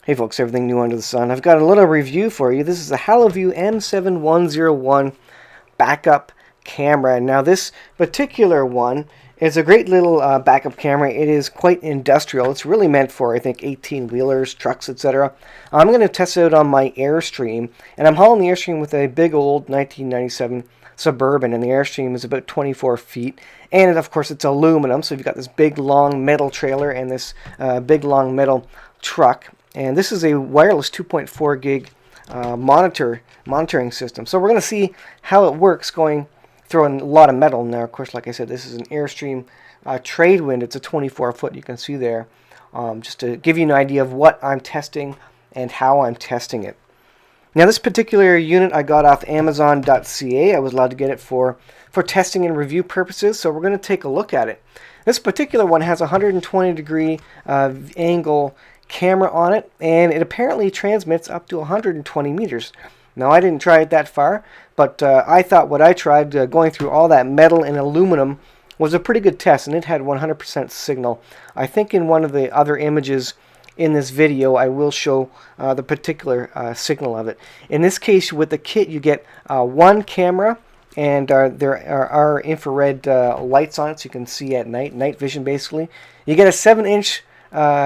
Hey folks, everything new under the sun. I've got a little review for you. This is the Haloview M7101 backup camera. Now this particular one is a great little backup camera. It is quite industrial. It's really meant for, I think, 18-wheelers, trucks, etc. I'm going to test it out on my Airstream, and I'm hauling the Airstream with a big old 1997 Suburban, and the Airstream is about 24 feet, and of course it's aluminum, so you've got this big long metal trailer and this big long metal truck. And this is a wireless 2.4 gig monitoring system. So we're going to see how it works going through a lot of metal. Now, of course, like I said, this is an Airstream Tradewind. It's a 24-foot, you can see there. Just to give you an idea of what I'm testing and how I'm testing it. Now, this particular unit I got off Amazon.ca. I was allowed to get it for testing and review purposes, so we're going to take a look at it. This particular one has a 120-degree angle camera on it, and it apparently transmits up to 120 meters. Now, I didn't try it that far, but I thought what I tried going through all that metal and aluminum was a pretty good test, and it had 100% signal. I think in one of the other images in this video I will show the particular signal of it. In this case, with the kit, you get one camera, and there are infrared lights on it, so you can see at night vision basically. You get a 7-inch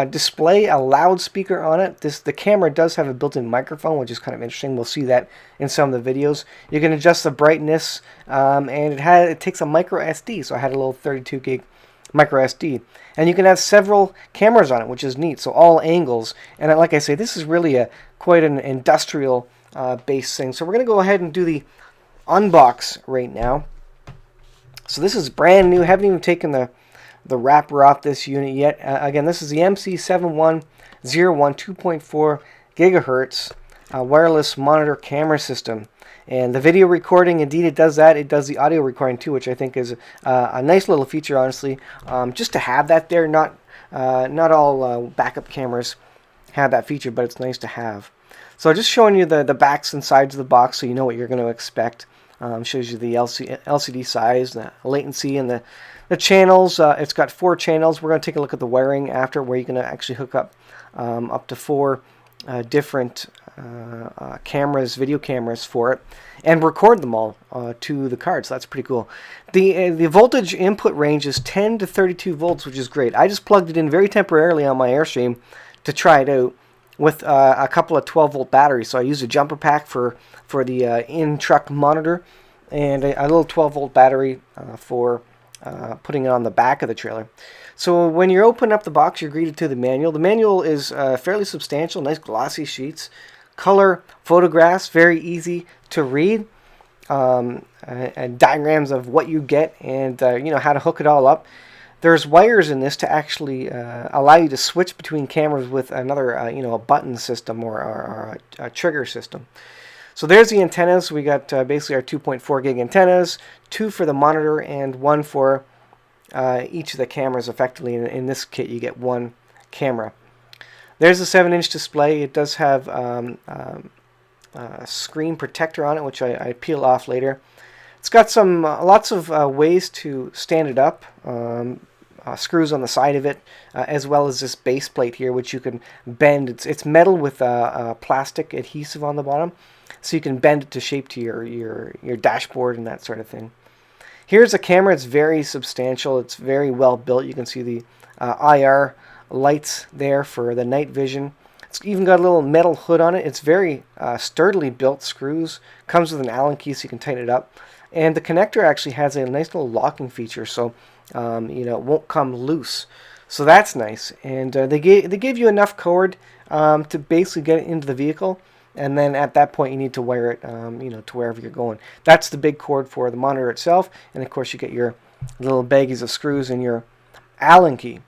display, a loudspeaker on it. The camera does have a built-in microphone, which is kind of interesting. We'll see that in some of the videos. You can adjust the brightness, and it takes a micro SD, so I had a little 32 gig micro SD, and you can have several cameras on it, which is neat. So all angles, and like I say, this is really quite an industrial based thing. So we're going to go ahead and do the unbox right now. So this is brand new. Haven't even taken the wrapper off this unit yet. Again, this is the MC7101 2.4 gigahertz wireless monitor camera system. And the video recording, indeed, it does that. It does the audio recording too, which I think is a nice little feature, honestly. Just to have that there. Not all backup cameras have that feature, but it's nice to have. So just showing you the backs and sides of the box so you know what you're going to expect. Shows you the LCD size, the latency, and the channels. It's got 4 channels. We're going to take a look at the wiring after, where you can actually hook up to 4 different cameras, video cameras for it, and record them all to the card. So that's pretty cool. The voltage input range is 10 to 32 volts, which is great. I just plugged it in very temporarily on my Airstream to try it out with a couple of 12-volt batteries. So I used a jumper pack for the in-truck monitor, and a little 12-volt battery for putting it on the back of the trailer. So when you open up the box, you're greeted to the manual. The manual is fairly substantial, nice glossy sheets, color photographs, very easy to read, and diagrams of what you get, and how to hook it all up. There's wires in this to actually allow you to switch between cameras with another, a button system or a trigger system. So there's the antennas. We got basically our 2.4 gig antennas, 2 for the monitor and 1 for each of the cameras. Effectively, in this kit, you get 1 camera. There's a 7-inch display. It does have a screen protector on it, which I peel off later. It's got some lots of ways to stand it up. Screws on the side of it, as well as this base plate here, which you can bend. It's metal with plastic adhesive on the bottom, so you can bend it to shape to your dashboard and that sort of thing. Here's a camera. It's very substantial. It's very well built. You can see the IR lights there for the night vision. It's even got a little metal hood on it. It's very sturdily built screws. Comes with an Allen key so you can tighten it up. And the connector actually has a nice little locking feature, so it won't come loose. So that's nice. And they give you enough cord to basically get it into the vehicle, and then at that point you need to wire it to wherever you're going. That's the big cord for the monitor itself, and of course you get your little baggies of screws and your Allen key.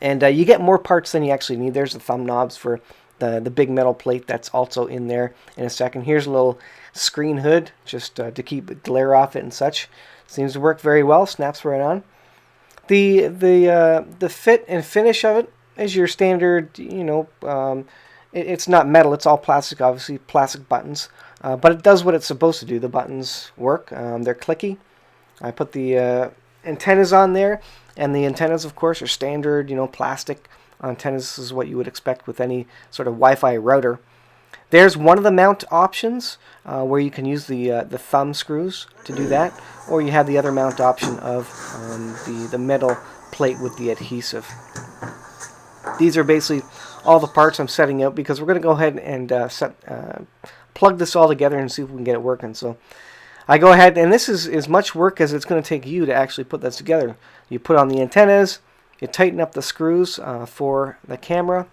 And you get more parts than you actually need. There's the thumb knobs for the big metal plate that's also in there in a second. Here's a little screen hood just to keep glare off it and such. Seems to work very well. Snaps right on. The fit and finish of it is your standard. It's not metal. It's all plastic, obviously plastic buttons. But it does what it's supposed to do. The buttons work. They're clicky. I put the antennas on there, and the antennas, of course, are standard, plastic antennas. This is what you would expect with any sort of Wi-Fi router. There's one of the mount options where you can use the thumb screws to do that, or you have the other mount option of the metal plate with the adhesive. These are basically all the parts I'm setting out because we're going to go ahead and plug this all together and see if we can get it working. So I go ahead, and this is as much work as it's going to take you to actually put this together. You put on the antennas, you tighten up the screws for the camera,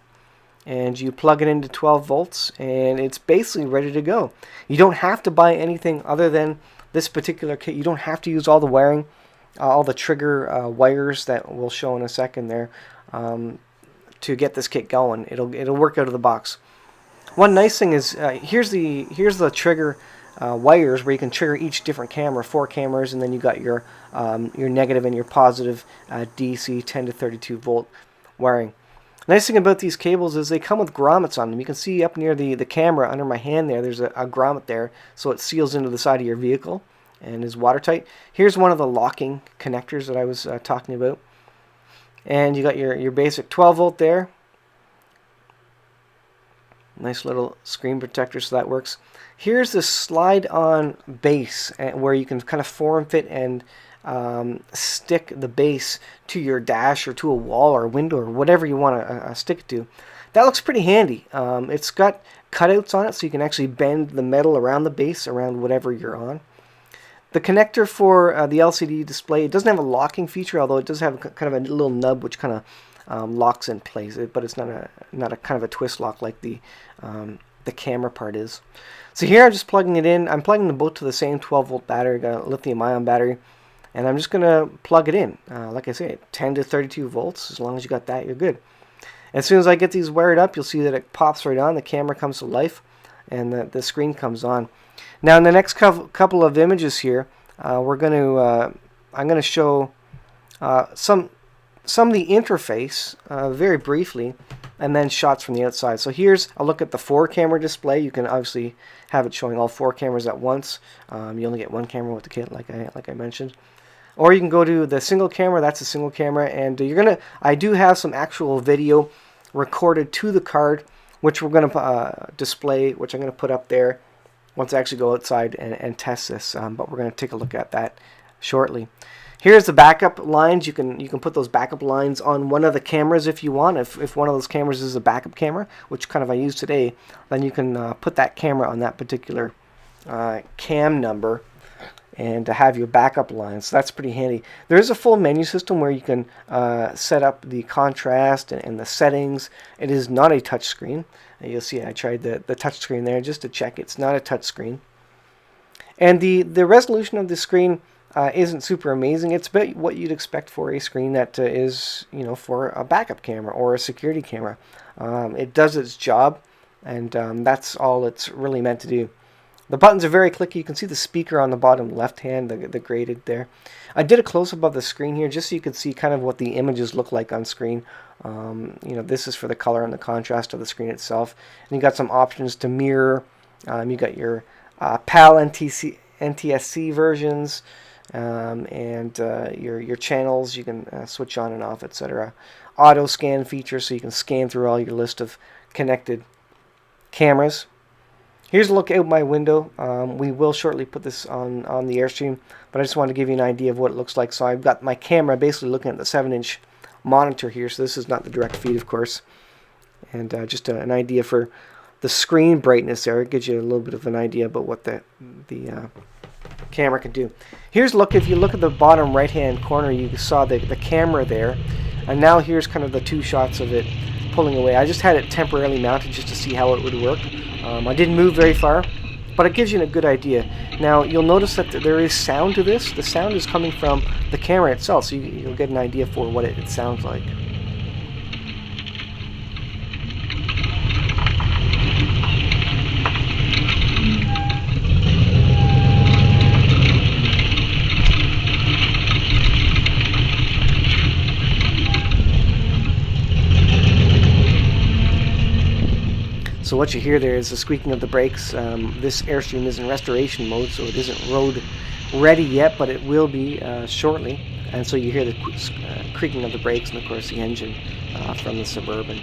and you plug it into 12 volts, and it's basically ready to go. You don't have to buy anything other than this particular kit. You don't have to use all the wiring, all the trigger wires that we'll show in a second there to get this kit going. It'll work out of the box. One nice thing is here's the trigger wires where you can trigger each different camera, 4 cameras, and then you got your negative and your positive DC 10 to 32 volt wiring. Nice thing about these cables is they come with grommets on them. You can see up near the camera under my hand there's a grommet there, so it seals into the side of your vehicle and is watertight. Here's one of the locking connectors that I was talking about. And you got your basic 12 volt there. Nice little screen protector, so that works. Here's the slide-on base where you can kind of form fit and stick the base to your dash or to a wall or a window or whatever you want to stick it to. That looks pretty handy. It's got cutouts on it so you can actually bend the metal around the base around whatever you're on. The connector for the LCD display, it doesn't have a locking feature, although it does have kind of a little nub which kind of locks in place, but it's not a kind of a twist lock like the camera part is. So here I'm just plugging it in. I'm plugging them both to the same 12 volt battery, got a lithium ion battery, and I'm just going to plug it in. Like I say, 10 to 32 volts. As long as you got that, you're good. As soon as I get these wired up, you'll see that it pops right on. The camera comes to life, and the screen comes on. Now, in the next couple of images here, I'm going to show some of the interface very briefly, and then shots from the outside. So here's a look at the 4-camera display. You can obviously have it showing all 4 cameras at once. You only get 1 camera with the kit, like I mentioned. Or you can go to the single camera. That's a single camera, and I do have some actual video recorded to the card, which we're gonna display, which I'm gonna put up there once I actually go outside and test this. But we're gonna take a look at that shortly. Here's the backup lines. You can put those backup lines on one of the cameras if you want. If one of those cameras is a backup camera, which kind of I use today, then you can put that camera on that particular cam number and to have your backup lines. So that's pretty handy. There is a full menu system where you can set up the contrast and the settings. It is not a touch screen. You'll see I tried the touch screen there just to check. It's not a touch screen. And the resolution of the screen isn't super amazing. It's about what you'd expect for a screen that is, for a backup camera or a security camera. It does its job, and that's all it's really meant to do. The buttons are very clicky. You can see the speaker on the bottom left hand, the graded there. I did a close-up of the screen here just so you could see kind of what the images look like on screen. This is for the color and the contrast of the screen itself. And you got some options to mirror. You got your PAL NTSC versions, and your channels. You can switch on and off, etc. Auto scan feature, so you can scan through all your list of connected cameras. Here's a look out my window. We will shortly put this on the Airstream, but I just wanted to give you an idea of what it looks like. So I've got my camera basically looking at the 7-inch monitor here, so this is not the direct feed, of course. And just an idea for the screen brightness there. It gives you a little bit of an idea about what the camera can do. Here's a look. If you look at the bottom right-hand corner, you saw the camera there. And now here's kind of the 2 shots of it pulling away. I just had it temporarily mounted just to see how it would work. I didn't move very far, but it gives you a good idea. Now you'll notice that there is sound to this. The sound is coming from the camera itself, so you'll get an idea for what it sounds like. So what you hear there is the squeaking of the brakes. This Airstream is in restoration mode, so it isn't road ready yet, but it will be shortly. and so you hear the creaking of the brakes and of course the engine from the Suburban.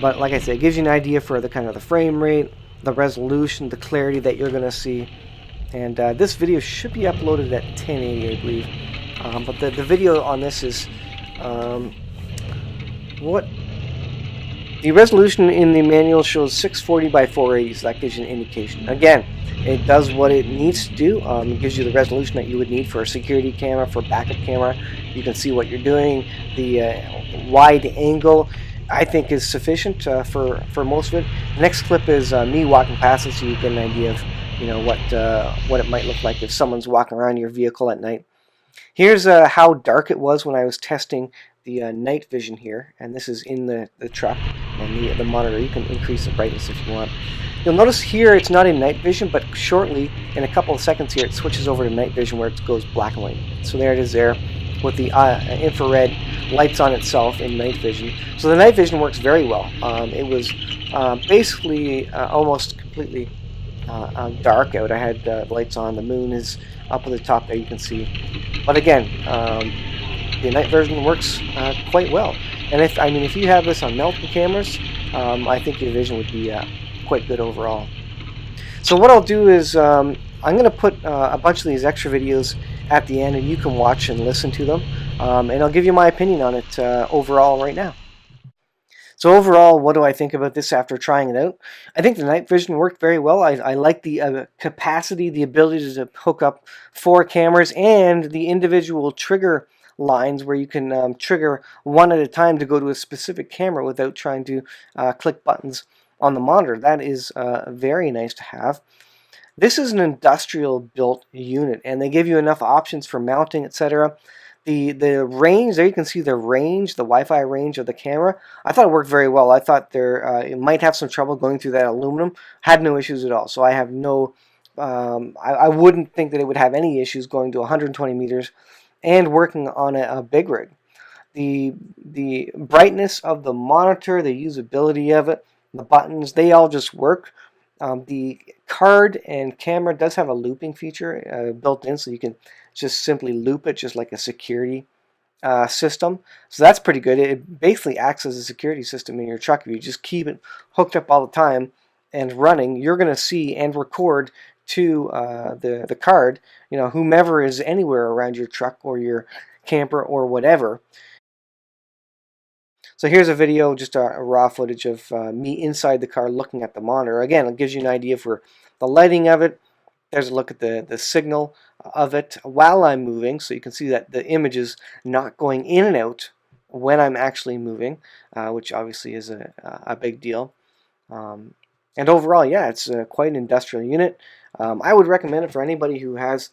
But like I said, it gives you an idea for the kind of the frame rate, the resolution, the clarity that you're going to see. And this video should be uploaded at 1080, I believe. But the video on this is what the resolution in the manual shows 640 by 480, so that gives you an indication. Again, it does what it needs to do. It gives you the resolution that you would need for a security camera, for a backup camera. You can see what you're doing. The wide angle, I think, is sufficient for most of it. The next clip is me walking past it, so you get an idea of what it might look like if someone's walking around your vehicle at night. Here's how dark it was when I was testing the night vision here, and this is in the truck and the monitor. You can increase the brightness if you want. You'll notice here it's not in night vision, but shortly, in a couple of seconds here, it switches over to night vision where it goes black and white. So there it is there with the infrared lights on itself in night vision. So the night vision works very well. It was basically almost completely dark out. I had lights on. The moon is up at the top there, you can see. But again, the night version works quite well. And if you have this on mountain cameras, I think your vision would be quite good overall. So what I'll do is I'm going to put a bunch of these extra videos at the end, and you can watch and listen to them. And I'll give you my opinion on it overall right now. So overall, what do I think about this after trying it out? I think the night vision worked very well. I like the capacity, the ability to hook up 4 cameras and the individual trigger lines where you can trigger one at a time to go to a specific camera without trying to click buttons on the monitor. That is very nice to have. This is an industrial built unit, and they give you enough options for mounting, etc. The range, there you can see the range, the Wi-Fi range of the camera. I thought it worked very well. I thought it might have some trouble going through that aluminum. Had no issues at all. So I have no, I wouldn't think that it would have any issues going to 120 meters and working on a big rig. The brightness of the monitor, the usability of it, the buttons, they all just work. The card and camera does have a looping feature built in, so you can just simply loop it just like a security system. So that's pretty good. It basically acts as a security system in your truck. If you just keep it hooked up all the time and running, you're going to see and record to the card, whomever is anywhere around your truck or your camper or whatever. So here's a video, just a raw footage of me inside the car looking at the monitor. Again, it gives you an idea for the lighting of it. There's a look at the signal of it while I'm moving, so you can see that the image is not going in and out when I'm actually moving, which obviously is a big deal. And overall, yeah, it's quite an industrial unit. I would recommend it for anybody who has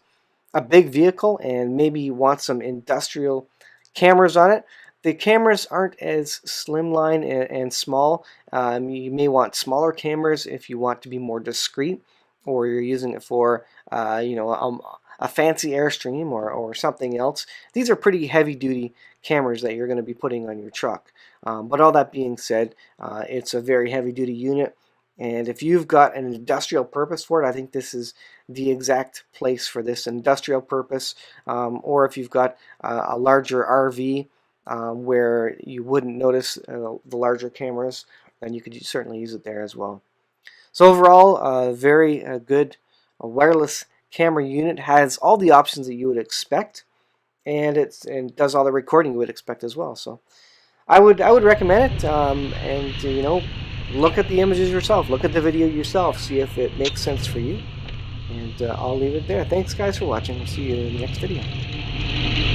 a big vehicle and maybe wants some industrial cameras on it. The cameras aren't as slimline and small. You may want smaller cameras if you want to be more discreet, or you're using it for a fancy Airstream or something else. These are pretty heavy-duty cameras that you're going to be putting on your truck. But all that being said, it's a very heavy-duty unit, and if you've got an industrial purpose for it, I think this is the exact place for this industrial purpose. Or if you've got a larger RV where you wouldn't notice the larger cameras, then you could certainly use it there as well. So overall, very good wireless camera unit. Has all the options that you would expect, and it does all the recording you would expect as well. So I would recommend it, and look at the images yourself, look at the video yourself, see if it makes sense for you. And I'll leave it there. Thanks guys for watching. We'll see you in the next video.